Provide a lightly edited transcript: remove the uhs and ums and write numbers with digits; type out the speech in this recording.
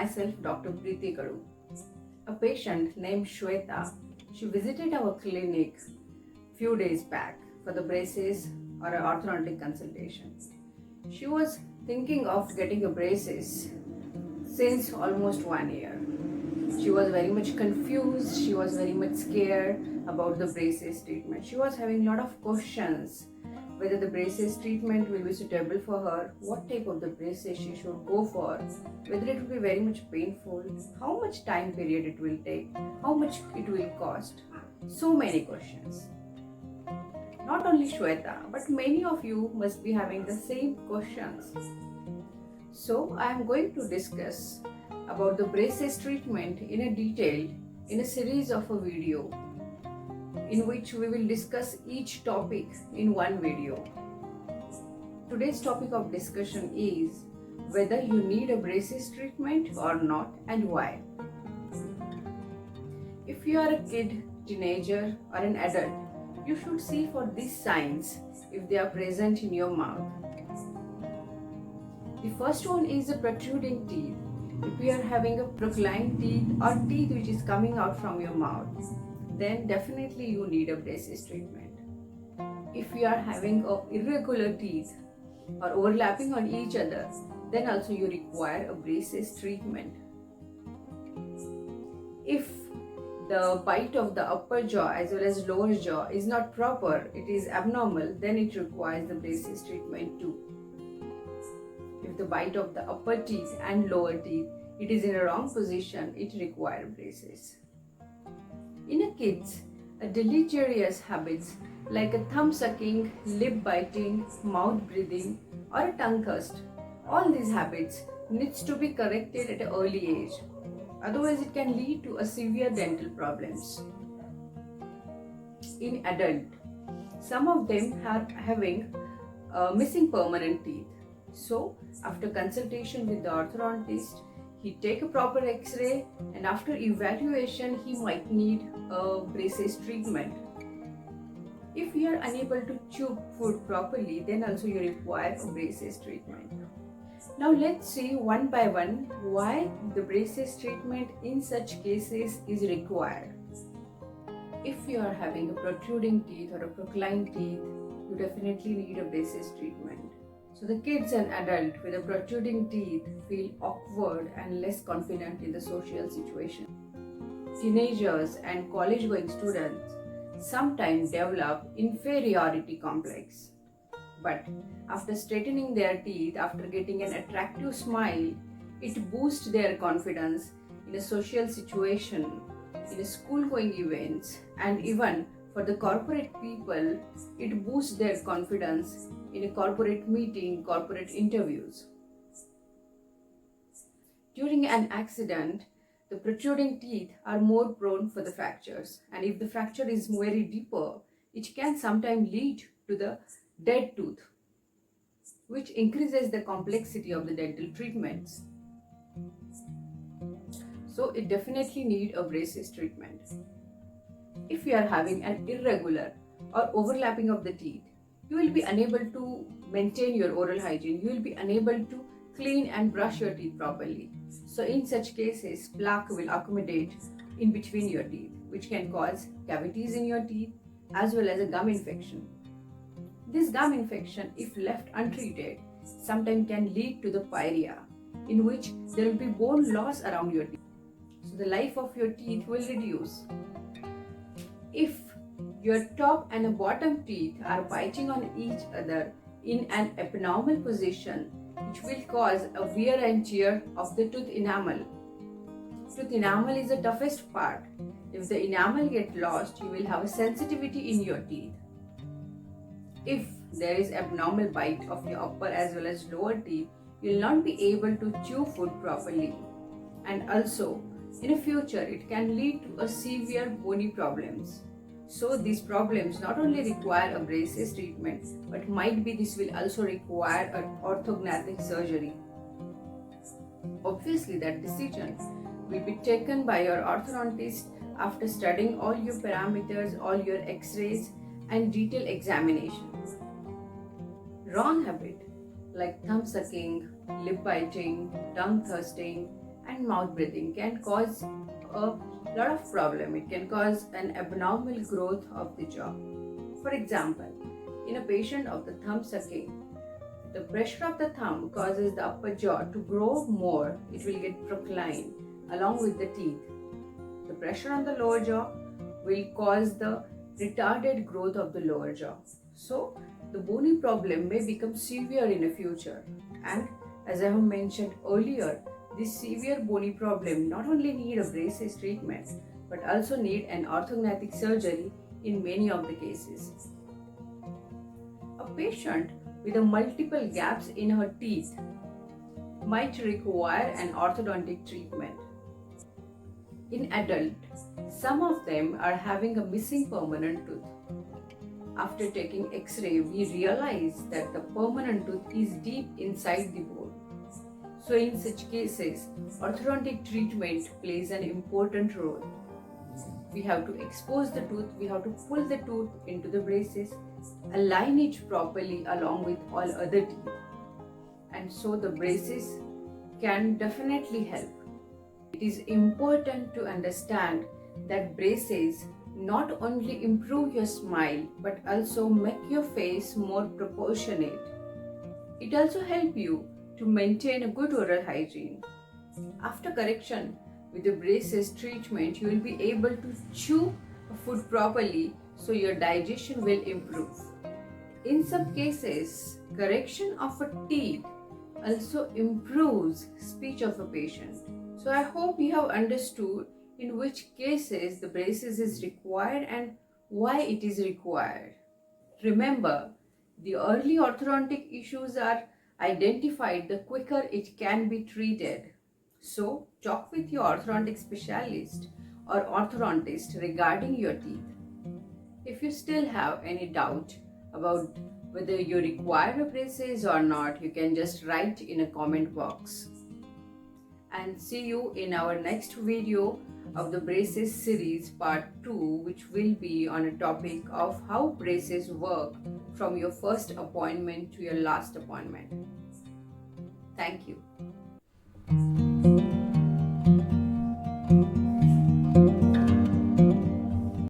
myself, Dr. Preeti Kadu. A patient named Shweta, she visited our clinic few days back for the braces or an orthodontic consultation. She was thinking of getting a braces since almost 1 year. She was very much confused, she was very much scared about the braces treatment. She was having a lot of questions whether the braces treatment will be suitable for her, what type of the braces she should go for, whether it will be very much painful, how much time period it will take, how much it will cost. So many questions. Not only Shweta, but many of you must be having the same questions. So I am going to discuss about the braces treatment in a detail in a series of a video in which we will discuss each topic in one video. Today's topic of discussion is whether you need a braces treatment or not and why. If you are a kid, teenager or an adult, you should see for these signs if they are present in your mouth. The first one is the protruding teeth. If you are having a proclined teeth or teeth which is coming out from your mouth, then definitely you need a braces treatment. If you are having irregular teeth or overlapping on each other, then also you require a braces treatment. If the bite of the upper jaw as well as lower jaw is not proper, it is abnormal, then it requires the braces treatment too. If the bite of the upper teeth and lower teeth, it is in a wrong position, it requires braces. In a kids, a deleterious habits like a thumb sucking, lip biting, mouth breathing or a tongue thrust, all these habits needs to be corrected at an early age. Otherwise it can lead to a severe dental problems. In adult, some of them are having missing permanent teeth. So after consultation with the orthodontist, he take a proper x-ray and after evaluation he might need a braces treatment. If you are unable to chew food properly, then also you require a braces treatment. Now let's see one by one why the braces treatment in such cases is required. If you are having a protruding teeth or a proclined teeth, you definitely need a braces treatment. So the kids and adult with a protruding teeth feel awkward and less confident in the social situation. Teenagers and college-going students sometimes develop inferiority complex. But after straightening their teeth, after getting an attractive smile, it boosts their confidence in a social situation, in a school-going events, and even for the corporate people, it boosts their confidence in a corporate meeting, corporate interviews. During an accident, the protruding teeth are more prone for the fractures, and if the fracture is very deeper, it can sometimes lead to the dead tooth, which increases the complexity of the dental treatments. So it definitely needs a braces treatment. If you are having an irregular or overlapping of the teeth, you will be unable to maintain your oral hygiene. You will be unable to clean and brush your teeth properly. So in such cases, plaque will accumulate in between your teeth, which can cause cavities in your teeth as well as a gum infection. This gum infection, if left untreated, sometimes can lead to the pyorrhea, in which there will be bone loss around your teeth. So the life of your teeth will reduce. If your top and the bottom teeth are biting on each other in an abnormal position, which will cause a wear and tear of the tooth enamel. Tooth enamel is the toughest part. If the enamel gets lost, you will have a sensitivity in your teeth. If there is abnormal bite of your upper as well as lower teeth, you will not be able to chew food properly. And also, in the future, it can lead to a severe bony problems. So these problems not only require a braces treatment, but might be this will also require an orthognathic surgery. Obviously, that decision will be taken by your orthodontist after studying all your parameters, all your x-rays and detailed examinations. Wrong habit like thumb sucking, lip biting, tongue thirsting, and mouth breathing can cause a lot of problem. It can cause an abnormal growth of the jaw. For example, in a patient of the thumb sucking, the pressure of the thumb causes the upper jaw to grow more. It will get proclined along with the teeth. The pressure on the lower jaw will cause the retarded growth of the lower jaw. So, the bony problem may become severe in the future. And as I have mentioned earlier, this severe bony problem not only need a braces treatment but also need an orthognathic surgery in many of the cases. A patient with a multiple gaps in her teeth might require an orthodontic treatment. In adult, some of them are having a missing permanent tooth. After taking X-ray, we realize that the permanent tooth is deep inside the bone. So in such cases, orthodontic treatment plays an important role. We have to expose the tooth, we have to pull the tooth into the braces, align it properly along with all other teeth. And so the braces can definitely help. It is important to understand that braces not only improve your smile but also make your face more proportionate. It also helps you to maintain a good oral hygiene. After correction with the braces treatment, you will be able to chew food properly so your digestion will improve. In some cases, correction of a teeth also improves speech of a patient. So I hope you have understood in which cases the braces is required and why it is required. Remember, the early orthodontic issues are identified, the quicker it can be treated. So, talk with your orthodontic specialist or orthodontist regarding your teeth. If you still have any doubt about whether you require a braces or not, you can just write in a comment box. And see you in our next video of the braces series part 2, which will be on a topic of how braces work from your first appointment to your last appointment. Thank you.